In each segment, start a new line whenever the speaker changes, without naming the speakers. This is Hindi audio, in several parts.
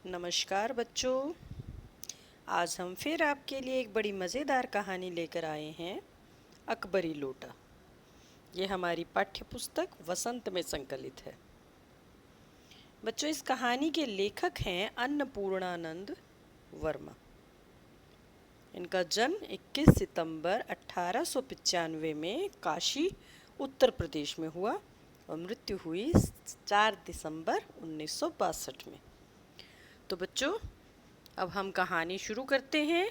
नमस्कार बच्चों। आज हम फिर आपके लिए एक बड़ी मज़ेदार कहानी लेकर आए हैं, अकबरी लोटा। ये हमारी पाठ्य पुस्तक वसंत में संकलित है। बच्चों, इस कहानी के लेखक हैं अन्नपूर्णानंद वर्मा। इनका जन्म 21 सितंबर 1895 में काशी, उत्तर प्रदेश में हुआ और मृत्यु हुई 4 दिसंबर 1962 में। तो बच्चों, अब हम कहानी शुरू करते हैं।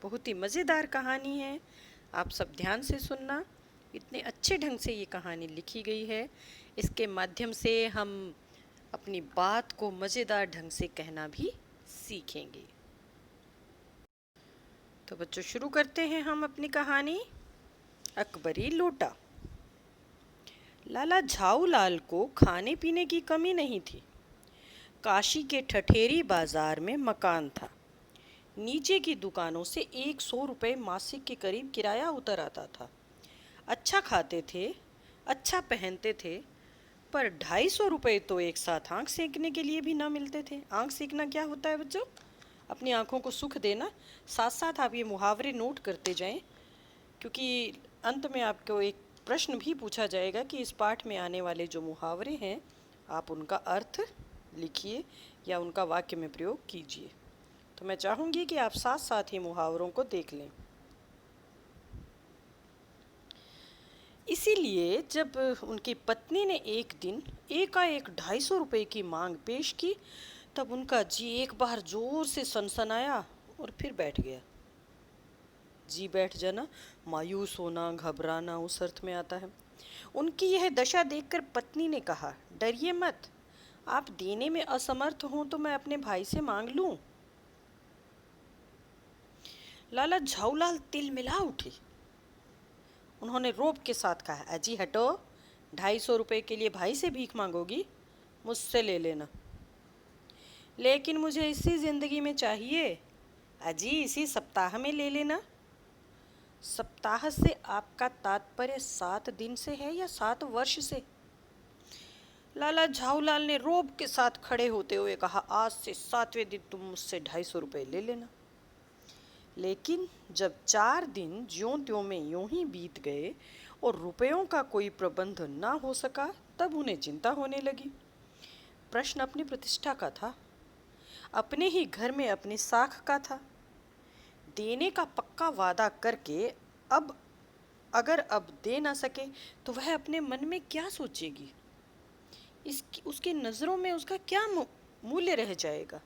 बहुत ही मज़ेदार कहानी है, आप सब ध्यान से सुनना। इतने अच्छे ढंग से ये कहानी लिखी गई है, इसके माध्यम से हम अपनी बात को मज़ेदार ढंग से कहना भी सीखेंगे। तो बच्चों, शुरू करते हैं हम अपनी कहानी, अकबरी लोटा। लाला झाऊलाल को खाने पीने की कमी नहीं थी। काशी के ठठेरी बाजार में मकान था। नीचे की दुकानों से 100 रुपये मासिक के करीब किराया उतर आता था। अच्छा खाते थे, अच्छा पहनते थे, पर 250 रुपये तो एक साथ आंख सेकने के लिए भी ना मिलते थे। आंख सेकना क्या होता है बच्चों? अपनी आंखों को सुख देना। साथ साथ आप ये मुहावरे नोट करते जाएं, क्योंकि अंत में आपको एक प्रश्न भी पूछा जाएगा कि इस पाठ में आने वाले जो मुहावरे हैं, आप उनका अर्थ लिखिए या उनका वाक्य में प्रयोग कीजिए। तो मैं चाहूँगी कि आप साथ साथ ही मुहावरों को देख लें। इसीलिए जब उनकी पत्नी ने एक दिन एकाएक 250 रुपये की मांग पेश की, तब उनका जी एक बार जोर से सनसनाया और फिर बैठ गया। जी बैठ जाना, मायूस होना, घबराना उस अर्थ में आता है। उनकी यह दशा देखकर पत्नी ने कहा, डरिए मत, आप देने में असमर्थ हों तो मैं अपने भाई से मांग लूं। लाला झाऊलाल तिलमिला उठे। उन्होंने रोब के साथ कहा, अजी हटो, 250 रुपये के लिए भाई से भीख मांगोगी? मुझसे ले लेना। लेकिन मुझे इसी जिंदगी में चाहिए। अजी इसी सप्ताह में ले लेना। सप्ताह से आपका तात्पर्य 7 दिन से है या 7 वर्ष से? लाला झाऊलाल ने रोब के साथ खड़े होते हुए कहा, आज से 7वें दिन तुम मुझसे 250 रुपये ले लेना। लेकिन जब 4 दिन ज्यों त्यों में यूं ही बीत गए और रुपयों का कोई प्रबंध ना हो सका, तब उन्हें चिंता होने लगी। प्रश्न अपनी प्रतिष्ठा का था, अपने ही घर में अपनी साख का था। देने का पक्का वादा करके अगर दे ना सके तो वह अपने मन में क्या सोचेगी? उसकी नज़रों में उसका क्या मूल्य रह जाएगा?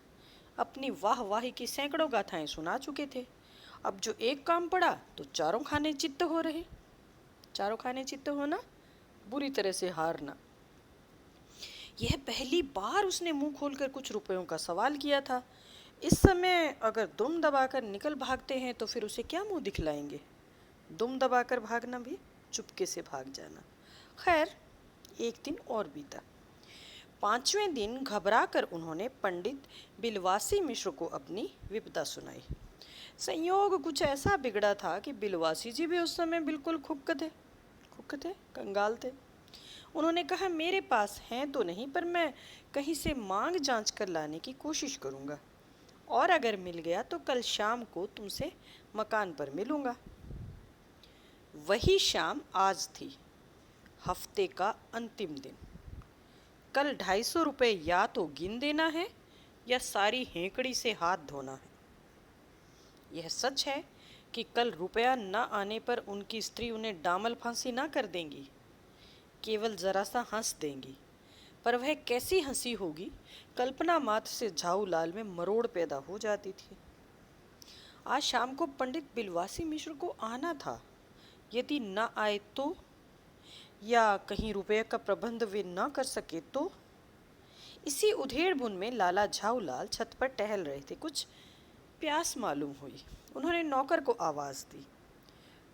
अपनी वाह वाही की सैकड़ों गाथाएं सुना चुके थे। अब जो एक काम पड़ा तो चारों खाने चित्त हो रहे। चारों खाने चित्त होना, बुरी तरह से हारना। यह पहली बार उसने मुंह खोलकर कुछ रुपयों का सवाल किया था। इस समय अगर दुम दबाकर निकल भागते हैं तो फिर उसे क्या मुंह दिखलाएंगे? दुम दबाकर भागना भी चुपके से भाग जाना। खैर, एक दिन और बीता। 5वें दिन घबरा कर उन्होंने पंडित बिलवासी मिश्र को अपनी विपदा सुनाई। संयोग कुछ ऐसा बिगड़ा था कि बिलवासी जी भी उस समय बिल्कुल खुक्क थे, कंगाल थे। उन्होंने कहा, मेरे पास हैं तो नहीं, पर मैं कहीं से मांग जांच कर लाने की कोशिश करूंगा, और अगर मिल गया तो कल शाम को तुमसे मकान पर मिलूंगा। वही शाम आज थी, हफ्ते का अंतिम दिन। कल 250 रुपये या तो गिन देना है या सारी हेंकड़ी से हाथ धोना है। यह सच है कि कल रुपया न आने पर उनकी स्त्री उन्हें डामल फांसी ना कर देंगी, केवल जरा सा हंस देंगी। पर वह कैसी हंसी होगी, कल्पना मात्र से झाऊलाल में मरोड़ पैदा हो जाती थी। आज शाम को पंडित बिलवासी मिश्र को आना था। यदि न आए तो, या कहीं रुपये का प्रबंध वे न कर सके तो। इसी उधेड़ बुन में लाला झाऊलाल छत पर टहल रहे थे। कुछ प्यास मालूम हुई। उन्होंने नौकर को आवाज़ दी।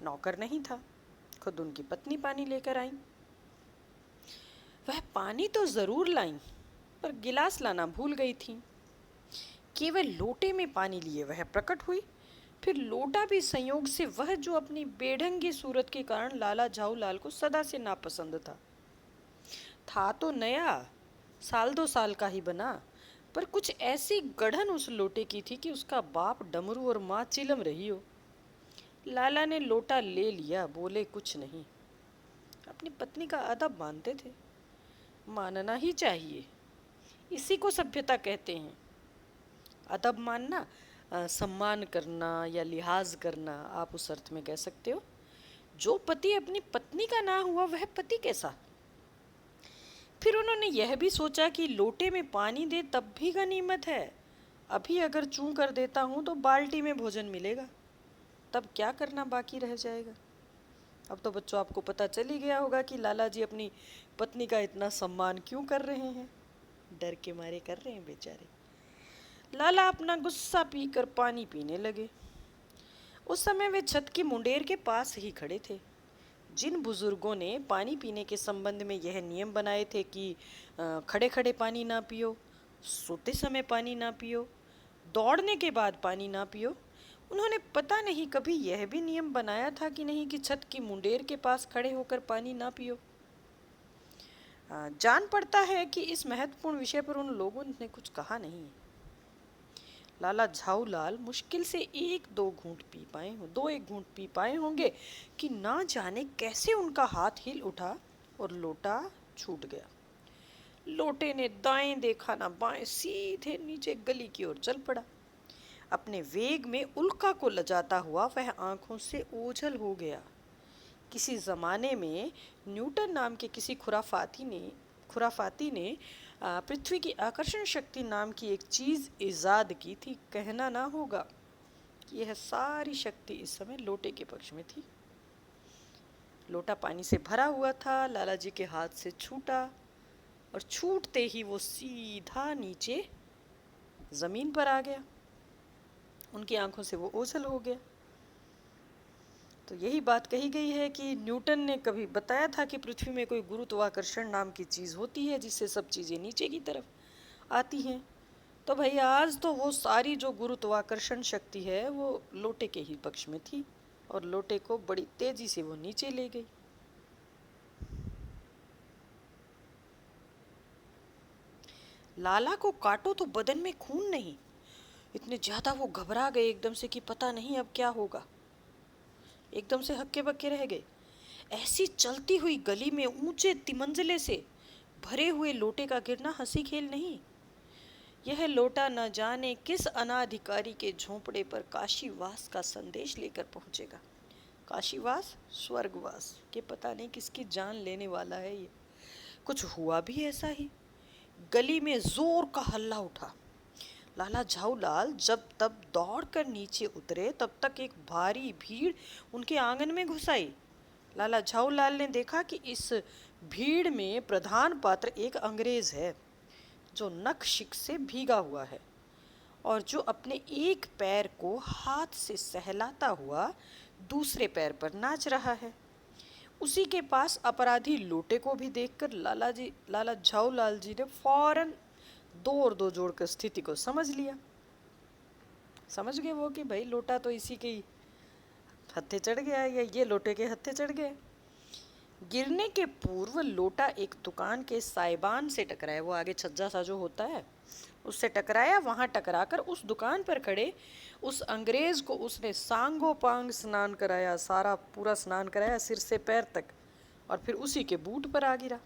नौकर नहीं था, खुद उनकी पत्नी पानी लेकर आई। वह पानी तो ज़रूर लाईं, पर गिलास लाना भूल गई थी। केवल लोटे में पानी लिए वह प्रकट हुई। फिर लोटा भी संयोग से वह जो अपनी बेढंगी सूरत के कारण लाला झाऊलाल को सदा से नापसंद था तो नया, 1-2 साल का ही बना, पर कुछ ऐसी गढ़न उस लोटे की थी कि उसका बाप डमरू और माँ चिलम रही हो। लाला ने लोटा ले लिया, बोले कुछ नहीं। अपनी पत्नी का अदब मानते थे, मानना ही चाहिए, इसी को सभ्यता कहते हैं। अदब मानना, सम्मान करना या लिहाज करना, आप उस अर्थ में कह सकते हो। जो पति अपनी पत्नी का ना हुआ वह पति कैसा। फिर उन्होंने यह भी सोचा कि लोटे में पानी दे तब भी गनीमत है। अभी अगर चूं कर देता हूं तो बाल्टी में भोजन मिलेगा, तब क्या करना बाकी रह जाएगा। अब तो बच्चों आपको पता चल ही गया होगा कि लाला जी अपनी पत्नी का इतना सम्मान क्यों कर रहे हैं। डर के मारे कर रहे हैं बेचारे। लाला अपना गुस्सा पीकर पानी पीने लगे। उस समय वे छत की मुंडेर के पास ही खड़े थे। जिन बुजुर्गों ने पानी पीने के संबंध में यह नियम बनाए थे कि खड़े खड़े पानी ना पियो, सोते समय पानी ना पियो, दौड़ने के बाद पानी ना पियो, उन्होंने पता नहीं कभी यह भी नियम बनाया था कि नहीं कि छत की मुंडेर के पास खड़े होकर पानी ना पियो। जान पड़ता है कि इस महत्वपूर्ण विषय पर उन लोगों ने कुछ कहा नहीं। लाला झाऊलाल मुश्किल से एक दो एक घूंट पी पाए होंगे कि ना जाने कैसे उनका हाथ हिल उठा और लोटा छूट गया। लोटे ने दाएं देखा ना बाएं, सीधे नीचे गली की ओर चल पड़ा। अपने वेग में उल्का को लजाता हुआ वह आंखों से ओझल हो गया। किसी जमाने में न्यूटन नाम के किसी खुराफाती ने पृथ्वी की आकर्षण शक्ति नाम की एक चीज इजाद की थी। कहना ना होगा कि यह सारी शक्ति इस समय लोटे के पक्ष में थी। लोटा पानी से भरा हुआ था, लाला जी के हाथ से छूटा और छूटते ही वो सीधा नीचे जमीन पर आ गया। उनकी आंखों से वो ओझल हो गया। तो यही बात कही गई है कि न्यूटन ने कभी बताया था कि पृथ्वी में कोई गुरुत्वाकर्षण नाम की चीज़ होती है जिससे सब चीज़ें नीचे की तरफ आती हैं। तो भाई आज तो वो सारी जो गुरुत्वाकर्षण शक्ति है वो लोटे के ही पक्ष में थी और लोटे को बड़ी तेजी से वो नीचे ले गई। लाला को काटो तो बदन में खून नहीं, इतने ज्यादा वो घबरा गए एकदम से कि पता नहीं अब क्या होगा। एकदम से हक्के बक्के रह गए। ऐसी चलती हुई गली में ऊंचे तिमंजले से भरे हुए लोटे का गिरना हंसी खेल नहीं। यह लोटा न जाने किस अनाधिकारी के झोंपड़े पर काशीवास का संदेश लेकर पहुंचेगा। काशीवास, स्वर्गवास के पता नहीं किसकी जान लेने वाला है ये। कुछ हुआ भी ऐसा ही। गली में जोर का हल्ला उठा। लाला झाऊलाल जब तब दौड़कर नीचे उतरे तब तक एक भारी भीड़ उनके आंगन में घुस आई। लाला झाऊलाल ने देखा कि इस भीड़ में प्रधान पात्र एक अंग्रेज है जो नख-शिख से भीगा हुआ है और जो अपने एक पैर को हाथ से सहलाता हुआ दूसरे पैर पर नाच रहा है। उसी के पास अपराधी लोटे को भी देखकर लाला झाऊलाल जी ने फौरन दो और दो जोड़कर स्थिति को समझ लिया। समझ गए वो कि भाई लोटा तो इसी के ही हत्थे चढ़ गया या ये लोटे के हत्थे चढ़ गए। गिरने के पूर्व लोटा एक दुकान के साइबान से टकराया। वो आगे छज्जा सा जो होता है उससे टकराया। वहां टकराकर उस दुकान पर खड़े उस अंग्रेज को उसने सांगोपांग स्नान कराया, सारा पूरा स्नान कराया सिर से पैर तक, और फिर उसी के बूट पर आ गिरा।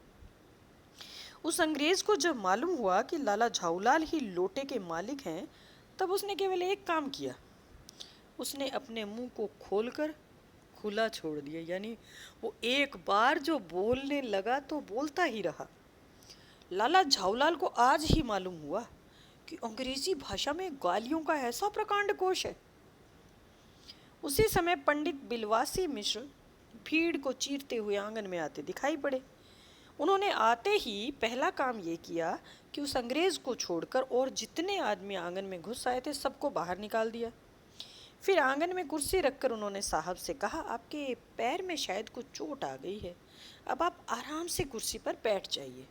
उस अंग्रेज को जब मालूम हुआ कि लाला झाऊलाल ही लोटे के मालिक हैं, तब उसने केवल एक काम किया। उसने अपने मुंह को खोलकर खुला छोड़ दिया। यानी वो एक बार जो बोलने लगा तो बोलता ही रहा। लाला झाऊलाल को आज ही मालूम हुआ कि अंग्रेजी भाषा में गालियों का ऐसा प्रकांड कोश है। उसी समय पंडित बिलवासी मिश्र भीड़ को चीरते हुए आंगन में आते दिखाई पड़े। उन्होंने आते ही पहला काम ये किया कि उस अंग्रेज को छोड़कर और जितने आदमी आंगन में घुस आए थे सबको बाहर निकाल दिया। फिर आंगन में कुर्सी रखकर उन्होंने साहब से कहा, आपके पैर में शायद कुछ चोट आ गई है, अब आप आराम से कुर्सी पर बैठ जाइए।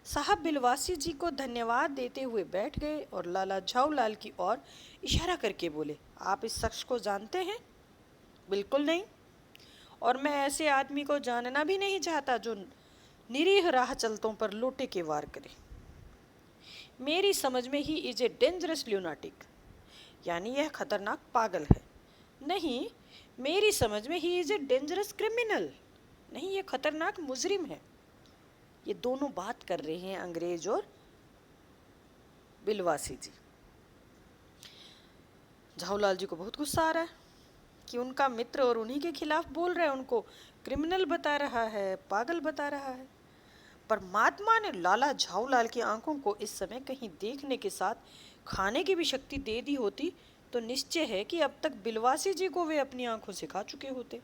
साहब बिलवासी जी को धन्यवाद देते हुए बैठ गए और लाला झाऊलाल की ओर इशारा करके बोले, आप इस शख्स को जानते हैं? बिल्कुल नहीं, और मैं ऐसे आदमी को जानना भी नहीं चाहता जो निरीह राह चलतों पर लोटे के वार करे। मेरी समझ में ही इज ए डेंजरस ल्यूनाटिक, यानी यह खतरनाक पागल है। नहीं, मेरी समझ में he is a dangerous criminal, नहीं ये खतरनाक मुजरिम है। ये दोनों बात कर रहे हैं अंग्रेज और बिलवासी जी। झाऊलाल जी को बहुत गुस्सा आ रहा है कि उनका मित्र और उन्हीं के खिलाफ बोल रहा है, उनको क्रिमिनल बता रहा है, पागल बता रहा है। पर महात्मा ने लाला झाऊलाल की आंखों को इस समय कहीं देखने के साथ खाने की भी शक्ति दे दी होती तो निश्चय है कि अब तक बिलवासी जी को वे अपनी आंखों से खा चुके होते।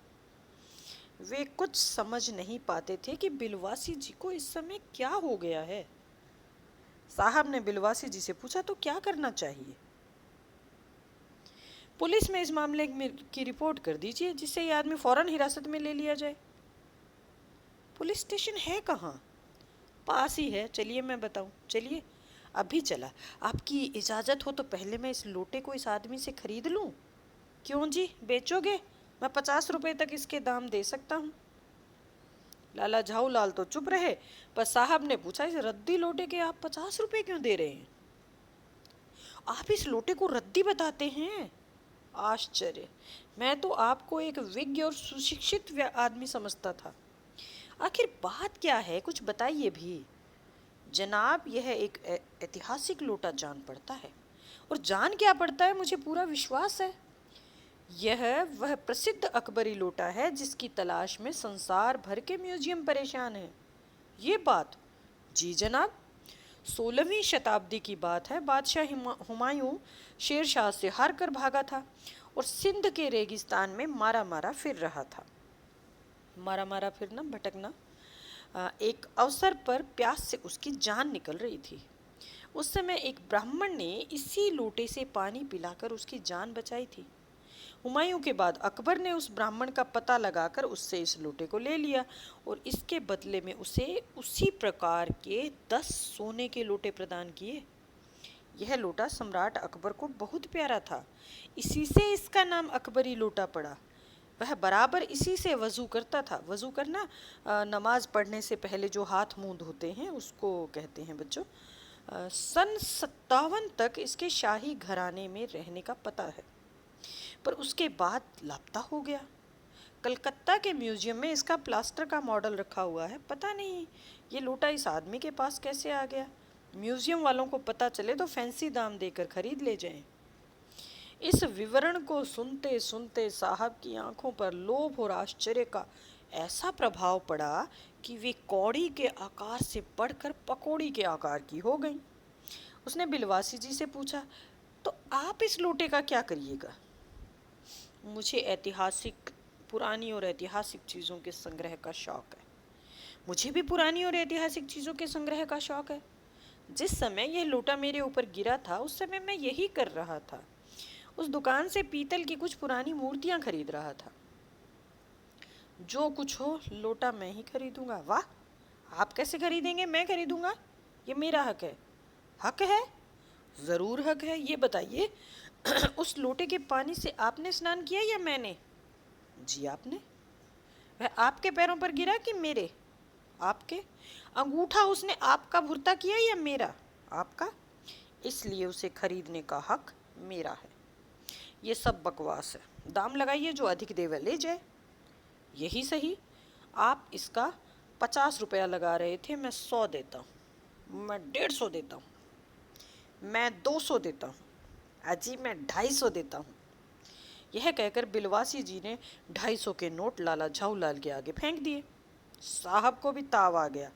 वे कुछ समझ नहीं पाते थे कि बिलवासी जी को इस समय क्या हो गया है। साहब ने बिलवासी जी से पूछा, तो क्या करना चाहिए? पुलिस में इस मामले की रिपोर्ट कर दीजिए, जिससे ये आदमी फौरन हिरासत में ले लिया जाए। पुलिस स्टेशन है कहाँ? पास ही है, चलिए मैं बताऊं। चलिए, अभी चला। आपकी इजाज़त हो तो पहले मैं इस लोटे को इस आदमी से खरीद लूं। क्यों जी, बेचोगे? मैं 50 रुपए तक इसके दाम दे सकता हूँ। लाला झाऊलाल तो चुप रहे, पर साहब ने पूछा, इस रद्दी लोटे के आप 50 रुपए क्यों दे रहे हैं? आप इस लोटे को रद्दी बताते हैं? आश्चर्य, मैं तो आपको एक विज्ञ और सुशिक्षित आदमी समझता था। आखिर बात क्या है, कुछ बताइए भी। जनाब, यह एक ऐतिहासिक लोटा जान पड़ता है। और जान क्या पड़ता है, मुझे पूरा विश्वास है। यह वह प्रसिद्ध अकबरी लोटा है जिसकी तलाश में संसार भर के म्यूजियम परेशान हैं। ये बात? जी जनाब, 16वीं शताब्दी की बात है। बादशाह हुमायूं शेर शाह से हार कर भागा था और सिंध के रेगिस्तान में मारा मारा फिर रहा था। मारा मारा फिरना, भटकना। एक अवसर पर प्यास से उसकी जान निकल रही थी। उस समय एक ब्राह्मण ने इसी लोटे से पानी पिलाकर उसकी जान बचाई थी। हुमायूं के बाद अकबर ने उस ब्राह्मण का पता लगाकर उससे इस लोटे को ले लिया और इसके बदले में उसे उसी प्रकार के 10 सोने के लोटे प्रदान किए। यह लोटा सम्राट अकबर को बहुत प्यारा था, इसी से इसका नाम अकबरी लोटा पड़ा। वह बराबर इसी से वज़ू करता था। वज़ू करना नमाज पढ़ने से पहले जो हाथ मुंह धोते हैं उसको कहते हैं बच्चों। सन 57 तक इसके शाही घराने में रहने का पता है, पर उसके बाद लापता हो गया। कलकत्ता के म्यूजियम में इसका प्लास्टर का मॉडल रखा हुआ है। पता नहीं ये लोटा इस आदमी के पास कैसे आ गया। म्यूजियम वालों को पता चले तो फैंसी दाम देकर खरीद ले जाएं। इस विवरण को सुनते सुनते साहब की आंखों पर लोभ और आश्चर्य का ऐसा प्रभाव पड़ा कि वे कौड़ी के आकार से बढ़कर पकौड़ी के आकार की हो गईं। उसने बिलवासी जी से पूछा, तो आप इस लोटे का क्या करिएगा? मुझे पुरानी और ऐतिहासिक चीज़ों के संग्रह का शौक है। मुझे भी पुरानी और ऐतिहासिक चीज़ों के संग्रह का शौक है। जिस समय यह लोटा मेरे ऊपर गिरा था उस समय मैं यही कर रहा था। उस दुकान से पीतल की कुछ पुरानी मूर्तियां खरीद रहा था। जो कुछ हो, लोटा मैं ही खरीदूंगा। वाह, आप कैसे खरीदेंगे? मैं खरीदूंगा, ये मेरा हक है। हक है? ज़रूर हक है। ये बताइए, उस लोटे के पानी से आपने स्नान किया या मैंने? जी आपने। वह आपके पैरों पर गिरा कि मेरे? आपके। अंगूठा उसने आपका भुरता किया या मेरा? आपका। इसलिए उसे खरीदने का हक मेरा है। ये सब बकवास है। दाम लगाइए, जो अधिक दे वह ले जाए। यही सही। आप इसका 50 रुपया लगा रहे थे, मैं 100 देता हूँ। मैं 150 देता हूँ। मैं 200 देता हूँ। अजी मैं 250 देता हूँ। यह कहकर बिलवासी जी ने 250 के नोट लाला झाऊलाल के आगे फेंक दिए। साहब को भी ताव आ गया।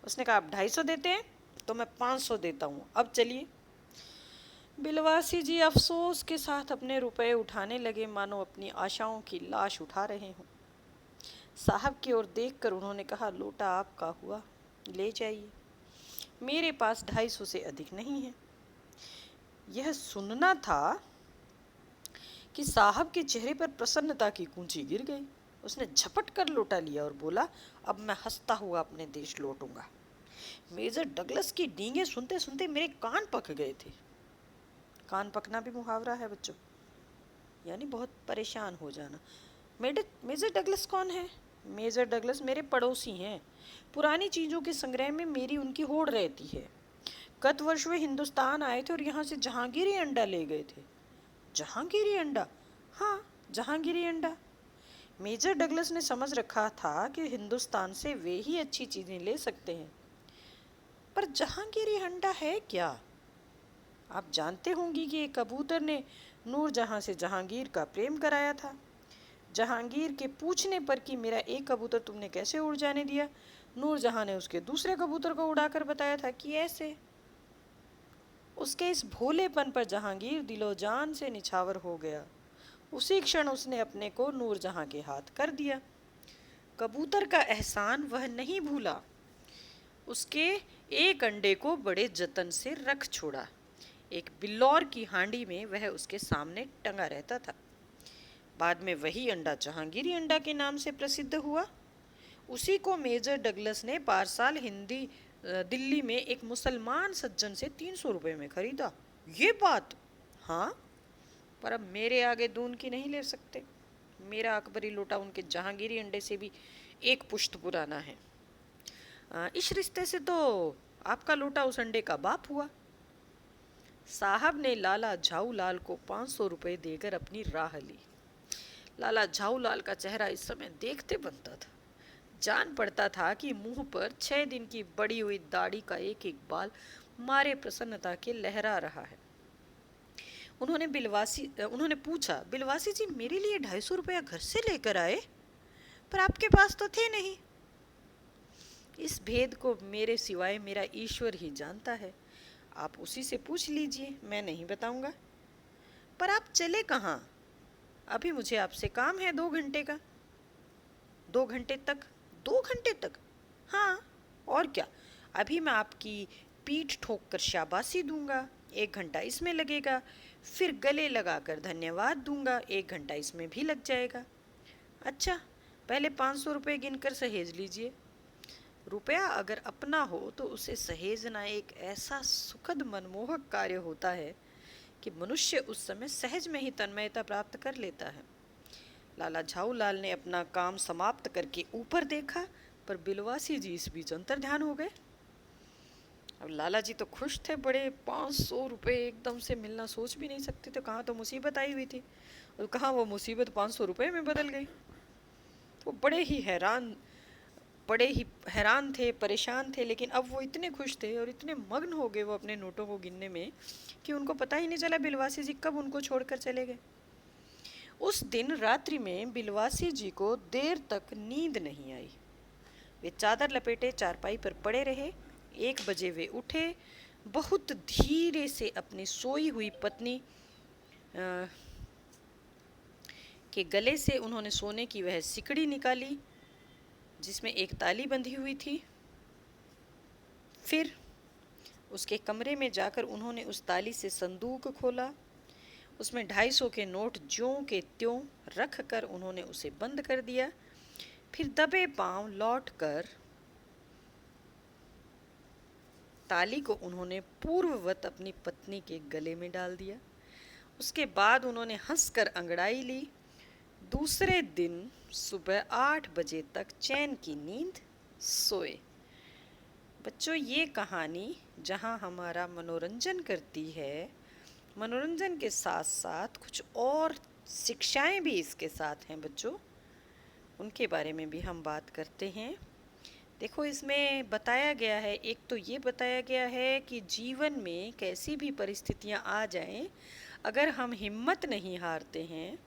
उसने कहा, आप 250 देते हैं तो मैं 500 देता हूँ, अब चलिए। बिलवासी जी अफसोस के साथ अपने रुपए उठाने लगे, मानो अपनी आशाओं की लाश उठा रहे हों। साहब की ओर देखकर उन्होंने कहा, लोटा आपका हुआ, ले जाइए। मेरे पास 250 से अधिक नहीं है। यह सुनना था कि साहब के चेहरे पर प्रसन्नता की कुंजी गिर गई। उसने झपट कर लोटा लिया और बोला, अब मैं हंसता हुआ अपने देश लौटूंगा। मेजर डगलस की डींगे सुनते सुनते मेरे कान पक गए थे। कान पकना भी मुहावरा है बच्चों, यानी बहुत परेशान हो जाना। मेजर डगलस कौन है? मेजर डगलस मेरे पड़ोसी हैं। पुरानी चीज़ों के संग्रह में मेरी उनकी होड़ रहती है। गत वर्ष वे हिंदुस्तान आए थे और यहाँ से जहांगीरी अंडा ले गए थे। जहांगीरी अंडा? हाँ, जहांगीरी अंडा। मेजर डगलस ने समझ रखा था कि हिंदुस्तान से वे ही अच्छी चीजें ले सकते हैं। पर जहांगीरी अंडा है क्या? आप जानते होंगी कि एक कबूतर ने नूरजहां से जहांगीर का प्रेम कराया था। जहांगीर के पूछने पर कि मेरा एक कबूतर तुमने कैसे उड़ जाने दिया, नूरजहां ने उसके दूसरे कबूतर को उड़ाकर बताया था कि ऐसे। उसके इस भोलेपन पर जहांगीर दिलो जान से निछावर हो गया। उसी क्षण उसने अपने को नूरजहां के हाथ कर दिया। कबूतर का एहसान वह नहीं भूला। उसके एक अंडे को बड़े जतन से रख छोड़ा। एक बिल्लौर की हांडी में वह उसके सामने टंगा रहता था। बाद में वही अंडा जहांगीरी अंडा के नाम से प्रसिद्ध हुआ। उसी को मेजर डगलस ने पारसाल दिल्ली में एक मुसलमान सज्जन से 300 रुपये में खरीदा। ये बात? हाँ, पर अब मेरे आगे दून की नहीं ले सकते। मेरा अकबरी लोटा उनके जहांगीरी अंडे से भी एक पुश्त पुराना है। इस रिश्ते से तो आपका लोटा उस अंडे का बाप हुआ। साहब ने लाला झाऊलाल को 500 रुपये देकर अपनी राह ली। लाला झाऊलाल का चेहरा इस समय देखते बनता था। जान पड़ता था कि मुंह पर 6 दिन की बड़ी हुई दाढ़ी का एक एक बाल मारे प्रसन्नता के लहरा रहा है। उन्होंने पूछा, बिलवासी जी मेरे लिए 250 रुपया घर से लेकर आए, पर आपके पास तो थे नहीं। इस भेद को मेरे सिवाय मेरा ईश्वर ही जानता है। आप उसी से पूछ लीजिए, मैं नहीं बताऊंगा। पर आप चले कहाँ? अभी मुझे आपसे काम है 2 घंटे का। 2 घंटे तक? 2 घंटे तक? हाँ, और क्या। अभी मैं आपकी पीठ ठोक कर शाबाशी दूंगा, 1 घंटा इसमें लगेगा। फिर गले लगाकर धन्यवाद दूंगा, 1 घंटा इसमें भी लग जाएगा। अच्छा, पहले 500 रुपये गिनकर सहेज लीजिए। रुपया अगर अपना हो तो उसे सहेजना एक ऐसा सुखद मनमोहक कार्य होता है कि मनुष्य उस समय सहज में ही तन्मयता प्राप्त कर लेता है। लाला झाऊलाल ने अपना काम समाप्त करके ऊपर देखा, पर बिलवासी जी इस बीच अंतर ध्यान हो गए। अब लाला जी तो खुश थे बड़े, 500 रुपये एकदम से मिलना सोच भी नहीं सकते थे। कहाँ तो मुसीबत आई हुई थी और कहाँ वो मुसीबत 500 रुपये में बदल गई। वो बड़े ही हैरान थे, परेशान थे। लेकिन अब वो इतने खुश थे और इतने मग्न हो गए वो अपने नोटों को गिनने में कि उनको पता ही नहीं चला बिलवासी जी कब उनको छोड़कर चले गए। उस दिन रात्रि में बिलवासी जी को देर तक नींद नहीं आई। वे चादर लपेटे चारपाई पर पड़े रहे। 1 बजे वे उठे। बहुत धीरे से अपनी सोई हुई पत्नी के गले से उन्होंने सोने की वह सिकड़ी निकाली जिसमें एक ताली बंधी हुई थी। फिर उसके कमरे में जाकर उन्होंने उस ताली से संदूक खोला। उसमें 250 के नोट ज्यों के त्यों रख कर उन्होंने उसे बंद कर दिया। फिर दबे पांव लौटकर ताली को उन्होंने पूर्ववत अपनी पत्नी के गले में डाल दिया। उसके बाद उन्होंने हंसकर अंगड़ाई ली। दूसरे दिन सुबह 8 बजे तक चैन की नींद सोए। बच्चों, ये कहानी जहाँ हमारा मनोरंजन करती है, मनोरंजन के साथ साथ कुछ और शिक्षाएं भी इसके साथ हैं बच्चों, उनके बारे में भी हम बात करते हैं। देखो, इसमें बताया गया है, एक तो ये बताया गया है कि जीवन में कैसी भी परिस्थितियां आ जाएं, अगर हम हिम्मत नहीं हारते हैं,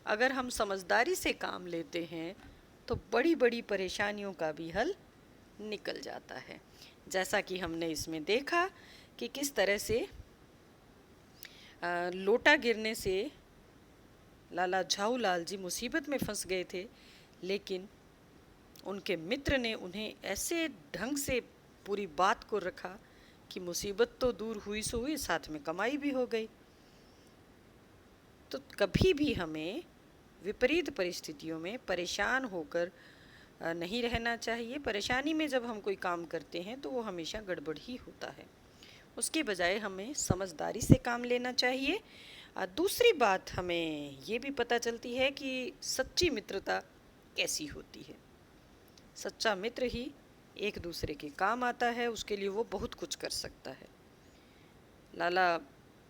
अगर हम समझदारी से काम लेते हैं, तो बड़ी बड़ी परेशानियों का भी हल निकल जाता है। जैसा कि हमने इसमें देखा कि किस तरह से लोटा गिरने से लाला झाऊलाल जी मुसीबत में फंस गए थे, लेकिन उनके मित्र ने उन्हें ऐसे ढंग से पूरी बात को रखा कि मुसीबत तो दूर हुई सो हुई, साथ में कमाई भी हो गई। तो कभी भी हमें विपरीत परिस्थितियों में परेशान होकर नहीं रहना चाहिए। परेशानी में जब हम कोई काम करते हैं तो वो हमेशा गड़बड़ ही होता है। उसके बजाय हमें समझदारी से काम लेना चाहिए। दूसरी बात हमें ये भी पता चलती है कि सच्ची मित्रता कैसी होती है। सच्चा मित्र ही एक दूसरे के काम आता है, उसके लिए वो बहुत कुछ कर सकता है। लाला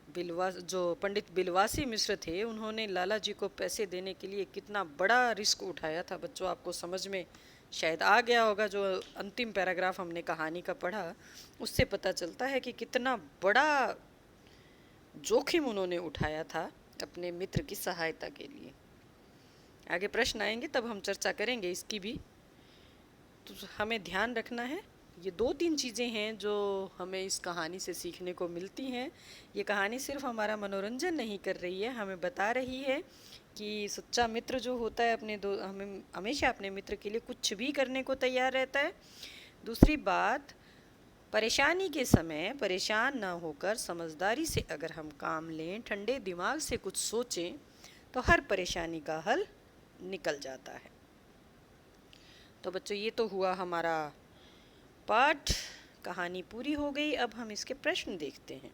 जो पंडित बिलवासी मिश्र थे, उन्होंने लाला जी को पैसे देने के लिए कितना बड़ा रिस्क उठाया था। बच्चों, आपको समझ में शायद आ गया होगा, जो अंतिम पैराग्राफ हमने कहानी का पढ़ा उससे पता चलता है कि कितना बड़ा जोखिम उन्होंने उठाया था अपने मित्र की सहायता के लिए। आगे प्रश्न आएंगे तब हम चर्चा करेंगे इसकी भी। तो हमें ध्यान रखना है, ये 2-3 चीज़ें हैं जो हमें इस कहानी से सीखने को मिलती हैं। ये कहानी सिर्फ हमारा मनोरंजन नहीं कर रही है, हमें बता रही है कि सच्चा मित्र जो होता है हमें हमेशा अपने मित्र के लिए कुछ भी करने को तैयार रहता है। दूसरी बात, परेशानी के समय परेशान ना होकर समझदारी से अगर हम काम लें, ठंडे दिमाग से कुछ सोचें, तो हर परेशानी का हल निकल जाता है। तो बच्चों, ये तो हुआ हमारा पाठ, कहानी पूरी हो गई। अब हम इसके प्रश्न देखते हैं।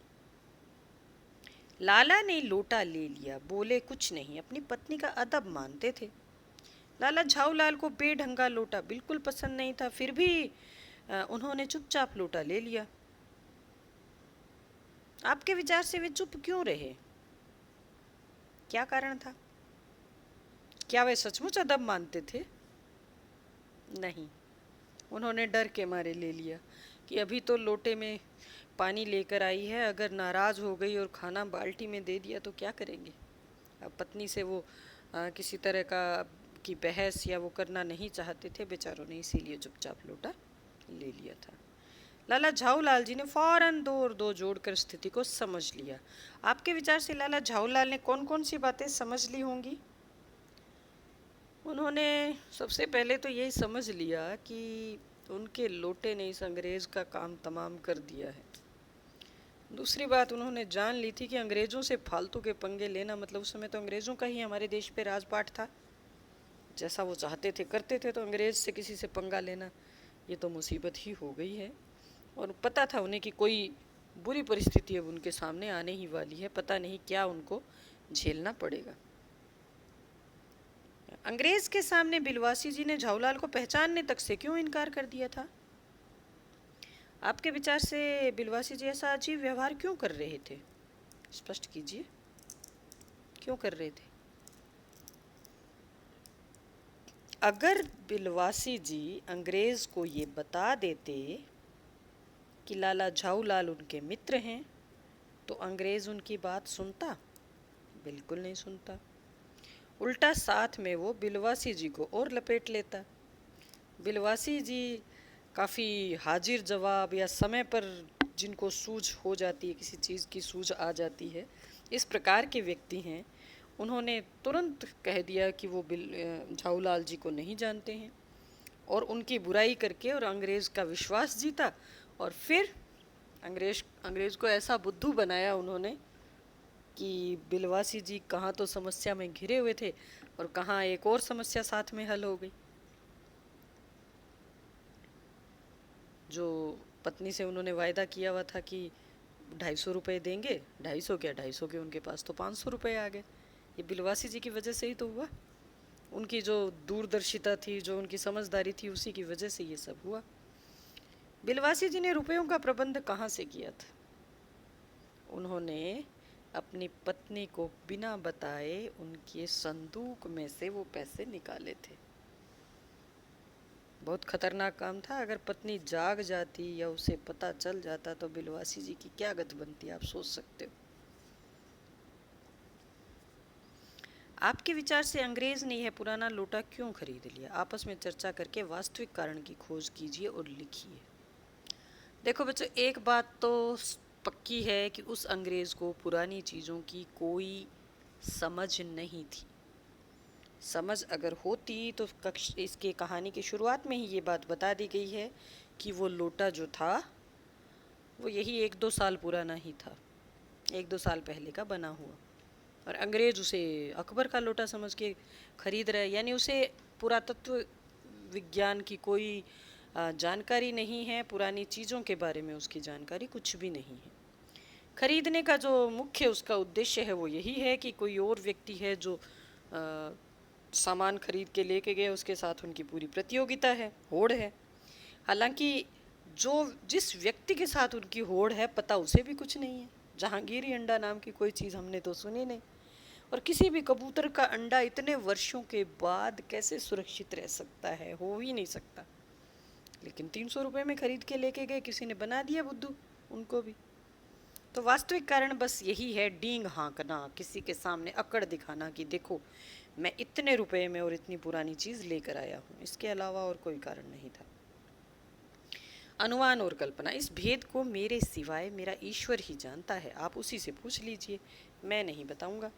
लाला ने लोटा ले लिया, बोले कुछ नहीं, अपनी पत्नी का अदब मानते थे। लाला झाऊलाल को बेढंगा लोटा बिल्कुल पसंद नहीं था, फिर भी उन्होंने चुपचाप लोटा ले लिया। आपके विचार से वे चुप क्यों रहे? क्या कारण था? क्या वे सचमुच अदब मानते थे? नहीं, उन्होंने डर के मारे ले लिया कि अभी तो लोटे में पानी लेकर आई है, अगर नाराज़ हो गई और खाना बाल्टी में दे दिया तो क्या करेंगे। अब पत्नी से वो किसी तरह की बहस या वो करना नहीं चाहते थे बेचारों ने, इसीलिए चुपचाप लोटा ले लिया था। लाला झाऊलाल जी ने फौरन दो और दो जोड़कर स्थिति को समझ लिया। आपके विचार से लाला झाऊलाल ने कौन कौन सी बातें समझ ली होंगी? उन्होंने सबसे पहले तो यही समझ लिया कि उनके लोटे ने इस अंग्रेज़ का काम तमाम कर दिया है। दूसरी बात, उन्होंने जान ली थी कि अंग्रेज़ों से फालतू के पंगे लेना, मतलब उस समय तो अंग्रेज़ों का ही हमारे देश पे राजपाट था, जैसा वो चाहते थे करते थे, तो अंग्रेज़ से किसी से पंगा लेना ये तो मुसीबत ही हो गई है। और पता था उन्हें कि कोई बुरी परिस्थिति अब उनके सामने आने ही वाली है, पता नहीं क्या उनको झेलना पड़ेगा। अंग्रेज के सामने बिलवासी जी ने झाऊलाल को पहचानने तक से क्यों इनकार कर दिया था? आपके विचार से बिलवासी जी ऐसा अजीब व्यवहार क्यों कर रहे थे? स्पष्ट कीजिए, क्यों कर रहे थे? अगर बिलवासी जी अंग्रेज को ये बता देते कि लाला झाऊलाल उनके मित्र हैं, तो अंग्रेज उनकी बात सुनता? बिल्कुल नहीं सुनता। उल्टा साथ में वो बिलवासी जी को और लपेट लेता। बिलवासी जी काफ़ी हाजिर जवाब या समय पर जिनको सूझ हो जाती है, किसी चीज़ की सूझ आ जाती है, इस प्रकार के व्यक्ति हैं। उन्होंने तुरंत कह दिया कि वो झाऊलाल जी को नहीं जानते हैं और उनकी बुराई करके और अंग्रेज़ का विश्वास जीता, और फिर अंग्रेज़ को ऐसा बुद्धू बनाया उन्होंने कि बिलवासी जी कहाँ तो समस्या में घिरे हुए थे और कहाँ एक और समस्या साथ में हल हो गई। जो पत्नी से उन्होंने वायदा किया हुआ था कि 250 रुपये देंगे, 250 क्या 250 के उनके पास तो 500 रुपये आ गए। ये बिलवासी जी की वजह से ही तो हुआ। उनकी जो दूरदर्शिता थी, जो उनकी समझदारी थी, उसी की वजह से ये सब हुआ। बिलवासी जी ने रुपयों का प्रबंध कहाँ से किया था? उन्होंने अपनी पत्नी को बिना बताए उनके संदूक में से वो पैसे निकाले थे। बहुत खतरनाक काम था। अगर पत्नी जाग जाती या उसे पता चल जाता तो बिलवासी जी की क्या गत बनती, आप सोच सकते हो। आपके विचार से अंग्रेज ने यह पुराना लोटा क्यों खरीद लिया? आपस में चर्चा करके वास्तविक कारण की खोज कीजिए और लिखिए। देखो बच्चों, एक बात तो पक्की है कि उस अंग्रेज को पुरानी चीज़ों की कोई समझ नहीं थी। समझ अगर होती तो इसके कहानी की शुरुआत में ही ये बात बता दी गई है कि वो लोटा जो था वो यही 1-2 साल पुराना ही था, 1-2 साल पहले का बना हुआ, और अंग्रेज उसे अकबर का लोटा समझ के खरीद रहे। यानी उसे पुरातत्व विज्ञान की कोई जानकारी नहीं है, पुरानी चीज़ों के बारे में उसकी जानकारी कुछ भी नहीं है। खरीदने का जो मुख्य उसका उद्देश्य है वो यही है कि कोई और व्यक्ति है जो सामान खरीद के लेके गए, उसके साथ उनकी पूरी प्रतियोगिता है, होड़ है। हालांकि जिस व्यक्ति के साथ उनकी होड़ है, पता उसे भी कुछ नहीं है। जहांगीरी अंडा नाम की कोई चीज़ हमने तो सुनी नहीं। और किसी भी कबूतर का अंडा इतने वर्षों के बाद कैसे सुरक्षित रह सकता है, हो ही नहीं सकता। लेकिन 300 रुपये में खरीद के लेके गए, किसी ने बना दिया बुद्धू उनको भी। तो वास्तविक कारण बस यही है, डींग हाँकना, किसी के सामने अकड़ दिखाना कि देखो मैं इतने रुपए में और इतनी पुरानी चीज़ लेकर आया हूँ। इसके अलावा और कोई कारण नहीं था। अनुमान और कल्पना, इस भेद को मेरे सिवाय मेरा ईश्वर ही जानता है, आप उसी से पूछ लीजिए, मैं नहीं बताऊंगा।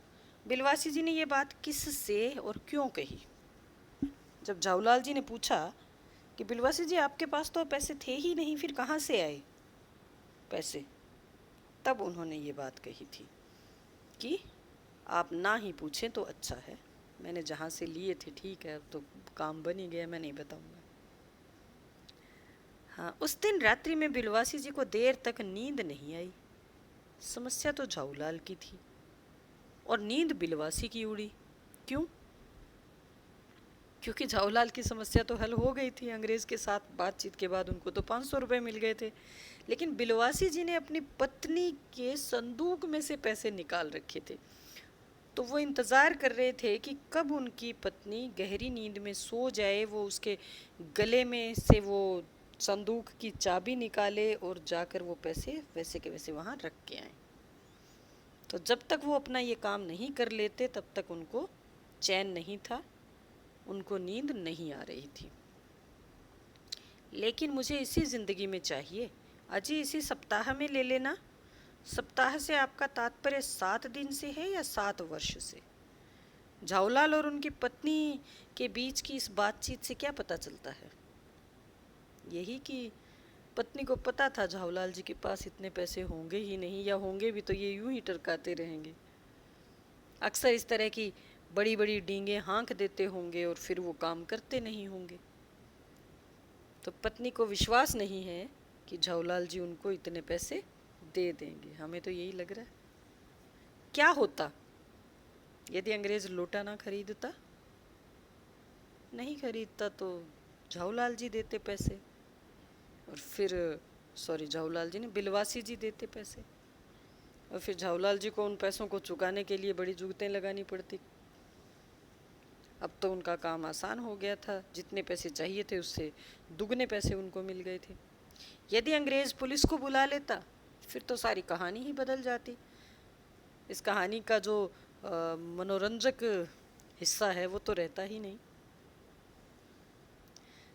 बिलवासी जी ने ये बात किससे और क्यों कही? जब झाऊलाल जी ने पूछा कि बिलवासी जी आपके पास तो पैसे थे ही नहीं, फिर कहाँ से आए पैसे, तब उन्होंने ये बात कही थी कि आप ना ही पूछें तो अच्छा है, मैंने जहाँ से लिए थे ठीक है, अब तो काम बन ही गया, मैं नहीं बताऊंगा। हाँ, उस दिन रात्रि में बिलवासी जी को देर तक नींद नहीं आई। समस्या तो झाऊलाल की थी और नींद बिलवासी की उड़ी। क्यों? क्योंकि झाऊलाल की समस्या तो हल हो गई थी, अंग्रेज के साथ बातचीत के बाद उनको तो 500 रुपये मिल गए थे। लेकिन बिलवासी जी ने अपनी पत्नी के संदूक में से पैसे निकाल रखे थे, तो वो इंतज़ार कर रहे थे कि कब उनकी पत्नी गहरी नींद में सो जाए, वो उसके गले में से वो संदूक की चाबी निकाले और जाकर वो पैसे वैसे के वैसे वहाँ रख के आए। तो जब तक वो अपना ये काम नहीं कर लेते तब तक उनको चैन नहीं था, उनको नींद नहीं आ रही थी। लेकिन मुझे इसी ज़िंदगी में चाहिए, अजी इसी सप्ताह में ले लेना। सप्ताह से आपका तात्पर्य 7 दिन से है या 7 वर्ष से? झाऊलाल और उनकी पत्नी के बीच की इस बातचीत से क्या पता चलता है? यही कि पत्नी को पता था झाऊलाल जी के पास इतने पैसे होंगे ही नहीं, या होंगे भी तो ये यूं ही टरकाते रहेंगे। अक्सर इस तरह की बड़ी बड़ी डींगे हाँक देते होंगे और फिर वो काम करते नहीं होंगे। तो पत्नी को विश्वास नहीं है कि झाऊलाल जी उनको इतने पैसे दे देंगे। हमें तो यही लग रहा है। क्या होता यदि अंग्रेज लोटा ना खरीदता? नहीं खरीदता तो झाऊलाल जी देते पैसे, और फिर झाऊलाल जी ने बिलवासी जी देते पैसे, और फिर झाऊलाल जी को उन पैसों को चुकाने के लिए बड़ी जुगतें लगानी पड़ती। अब तो उनका काम आसान हो गया था, जितने पैसे चाहिए थे उससे दुगने पैसे उनको मिल गए थे। यदि अंग्रेज पुलिस को बुला लेता फिर तो सारी कहानी ही बदल जाती। इस कहानी का जो मनोरंजक हिस्सा है वो तो रहता ही नहीं।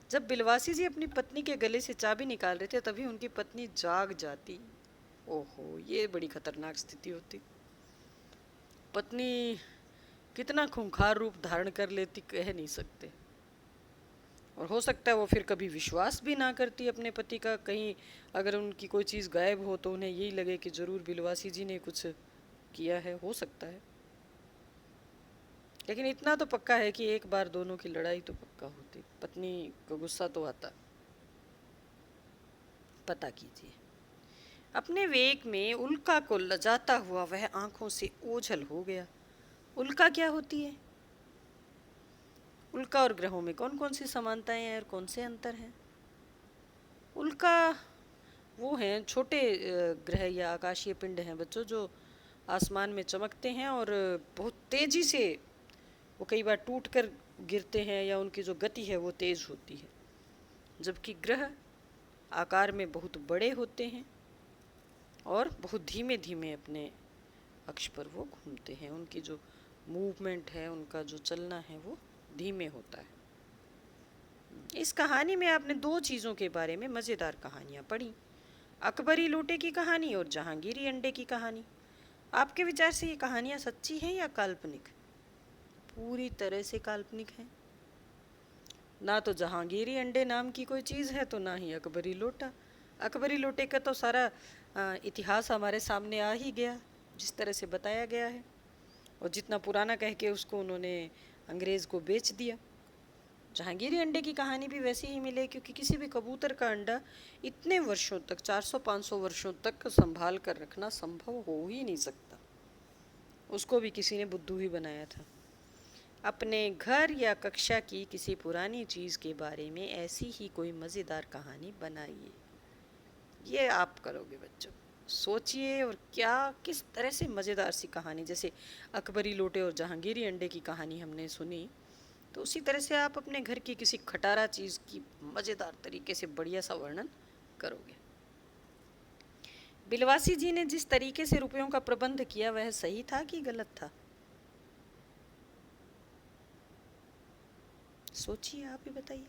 जब बिलवासी जी अपनी पत्नी के गले से चाबी निकाल रहे थे तभी उनकी पत्नी जाग जाती। ओहो, ये बड़ी खतरनाक स्थिति होती। पत्नी कितना खूंखार रूप धारण कर लेती कह नहीं सकते, और हो सकता है वो फिर कभी विश्वास भी ना करती अपने पति का। कहीं अगर उनकी कोई चीज़ गायब हो तो उन्हें यही लगे कि ज़रूर बिलवासी जी ने कुछ किया है, हो सकता है। लेकिन इतना तो पक्का है कि एक बार दोनों की लड़ाई तो पक्का होती, पत्नी को गुस्सा तो आता। पता कीजिए। अपने वेग में उल्का को लजाता हुआ वह आंखों से ओझल हो गया। उल्का क्या होती है? उल्का और ग्रहों में कौन कौन सी समानताएं हैं और कौन से अंतर हैं? उल्का वो हैं छोटे ग्रह या आकाशीय पिंड हैं बच्चों, जो आसमान में चमकते हैं और बहुत तेज़ी से वो कई बार टूट कर गिरते हैं, या उनकी जो गति है वो तेज़ होती है। जबकि ग्रह आकार में बहुत बड़े होते हैं और बहुत धीमे धीमे अपने अक्ष पर वो घूमते हैं। उनकी जो मूवमेंट है, उनका जो चलना है वो धीमे होता है। इस कहानी में आपने 2 चीज़ों के बारे में मज़ेदार कहानियाँ पढ़ी, अकबरी लोटे की कहानी और जहांगीरी अंडे की कहानी। आपके विचार से ये कहानियाँ सच्ची हैं या काल्पनिक? पूरी तरह से काल्पनिक हैं। ना तो जहांगीरी अंडे नाम की कोई चीज़ है, तो ना ही अकबरी लोटा। अकबरी लोटे का तो सारा इतिहास हमारे सामने आ ही गया, जिस तरह से बताया गया है, और जितना पुराना कह के उसको उन्होंने अंग्रेज़ को बेच दिया। जहांगीरी अंडे की कहानी भी वैसे ही मिले, क्योंकि किसी भी कबूतर का अंडा इतने वर्षों तक, 400-500 वर्षों तक संभाल कर रखना संभव हो ही नहीं सकता। उसको भी किसी ने बुद्धू ही बनाया था। अपने घर या कक्षा की किसी पुरानी चीज़ के बारे में ऐसी ही कोई मज़ेदार कहानी बनाइए। ये आप करोगे बच्चों। सोचिए और क्या किस तरह से मज़ेदार सी कहानी, जैसे अकबरी लोटे और जहांगीरी अंडे की कहानी हमने सुनी, तो उसी तरह से आप अपने घर की किसी खटारा चीज़ की मज़ेदार तरीके से बढ़िया सा वर्णन करोगे। बिलवासी जी ने जिस तरीके से रुपयों का प्रबंध किया वह सही था कि गलत था? सोचिए, आप ही बताइए।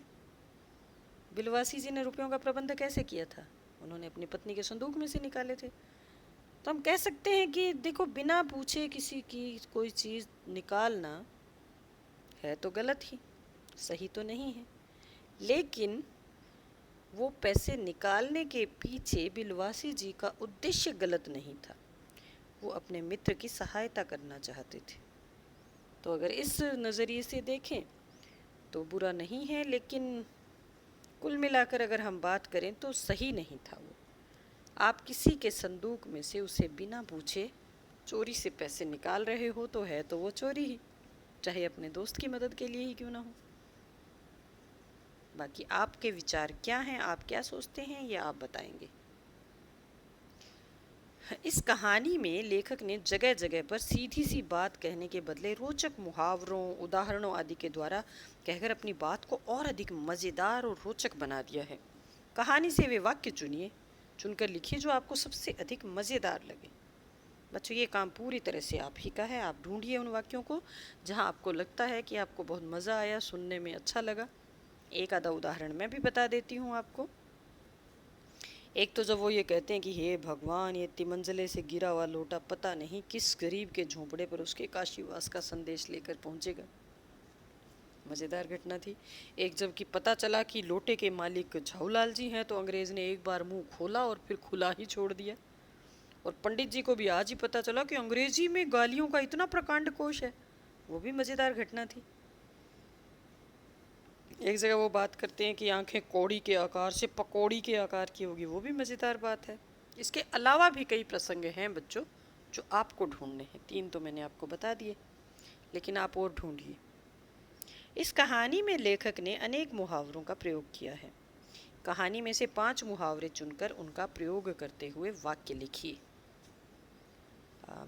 बिलवासी जी ने रुपयों का प्रबंध कैसे किया था? उन्होंने अपनी पत्नी के संदूक में से निकाले थे। तो हम कह सकते हैं कि देखो, बिना पूछे किसी की कोई चीज़ निकालना है तो गलत ही, सही तो नहीं है। लेकिन वो पैसे निकालने के पीछे बिलवासी जी का उद्देश्य गलत नहीं था, वो अपने मित्र की सहायता करना चाहते थे। तो अगर इस नज़रिए से देखें तो बुरा नहीं है, लेकिन कुल मिलाकर अगर हम बात करें तो सही नहीं था वो। आप किसी के संदूक में से उसे बिना पूछे चोरी से पैसे निकाल रहे हो तो है तो वो चोरी ही, चाहे अपने दोस्त की मदद के लिए ही क्यों ना हो। बाकी आपके विचार क्या हैं, आप क्या सोचते हैं, ये आप बताएंगे। इस कहानी में लेखक ने जगह जगह पर सीधी सी बात कहने के बदले रोचक मुहावरों, उदाहरणों आदि के द्वारा कहकर अपनी बात को और अधिक मज़ेदार और रोचक बना दिया है। कहानी से वे वाक्य चुनकर लिखिए जो आपको सबसे अधिक मज़ेदार लगे। बच्चों, ये काम पूरी तरह से आप ही का है। आप ढूंढिए उन वाक्यों को जहां आपको लगता है कि आपको बहुत मज़ा आया, सुनने में अच्छा लगा। एक आधा उदाहरण मैं भी बता देती हूँ आपको। एक तो जब वो ये कहते हैं कि हे भगवान, ये तिमंजले से गिरा हुआ लोटा पता नहीं किस गरीब के झोंपड़े पर उसके काशीवास का संदेश लेकर पहुंचेगा। मज़ेदार घटना थी। एक जब कि पता चला कि लोटे के मालिक झाऊलाल जी हैं तो अंग्रेज़ ने एक बार मुंह खोला और फिर खुला ही छोड़ दिया। और पंडित जी को भी आज ही पता चला कि अंग्रेजी में गालियों का इतना प्रकांड कोश है। वो भी मज़ेदार घटना थी। एक जगह वो बात करते हैं कि आंखें कौड़ी के आकार से पकौड़ी के आकार की होगी, वो भी मज़ेदार बात है। इसके अलावा भी कई प्रसंग हैं बच्चों जो आपको ढूंढने हैं। 3 तो मैंने आपको बता दिए, लेकिन आप और ढूंढिए। इस कहानी में लेखक ने अनेक मुहावरों का प्रयोग किया है। कहानी में से 5 मुहावरे चुनकर उनका प्रयोग करते हुए वाक्य लिखिए।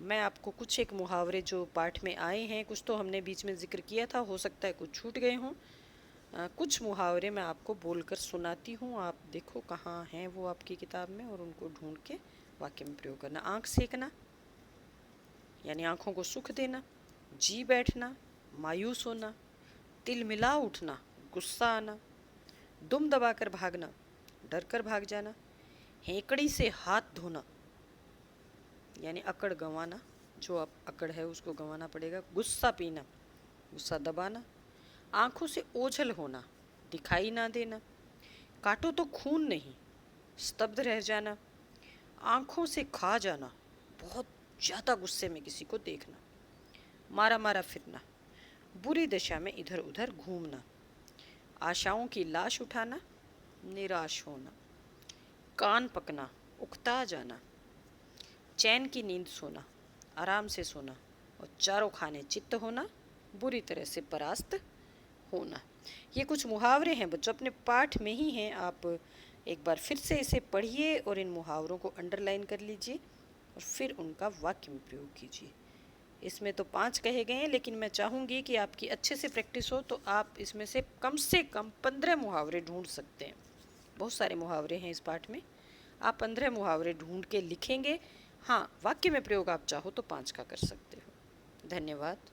मैं आपको कुछ एक मुहावरे जो पाठ में आए हैं, कुछ तो हमने बीच में जिक्र किया था, हो सकता है कुछ छूट गए हों। कुछ मुहावरे मैं आपको बोलकर सुनाती हूँ, आप देखो कहाँ हैं वो आपकी किताब में और उनको ढूंढ के वाक्य में प्रयोग करना। आँख सेकना यानी आँखों को सुख देना, जी बैठना, मायूस होना, तिल मिला उठना, गुस्सा आना, दुम दबाकर भागना, डर कर भाग जाना, हेकड़ी से हाथ धोना यानी अकड़ गंवाना, जो आप अकड़ है उसको गंवाना पड़ेगा, गुस्सा पीना, गुस्सा दबाना, आँखों से ओझल होना, दिखाई ना देना, काटो तो खून नहीं, स्तब्ध रह जाना, आँखों से खा जाना, बहुत ज़्यादा गुस्से में किसी को देखना, मारा मारा फिरना, बुरी दशा में इधर उधर घूमना, आशाओं की लाश उठाना, निराश होना, कान पकना, उकता जाना, चैन की नींद सोना, आराम से सोना और चारों खाने चित्त होना, बुरी तरह से परास्त होना। ये कुछ मुहावरे हैं बच्चों, अपने पाठ में ही हैं। आप एक बार फिर से इसे पढ़िए और इन मुहावरों को अंडरलाइन कर लीजिए और फिर उनका वाक्य में प्रयोग कीजिए। इसमें तो 5 कहे गए हैं, लेकिन मैं चाहूँगी कि आपकी अच्छे से प्रैक्टिस हो तो आप इसमें से कम 15 मुहावरे ढूंढ सकते हैं। बहुत सारे मुहावरे हैं इस पाठ में, आप 15 मुहावरे ढूंढ के लिखेंगे। हाँ, वाक्य में प्रयोग आप चाहो तो 5 का कर सकते हो। धन्यवाद।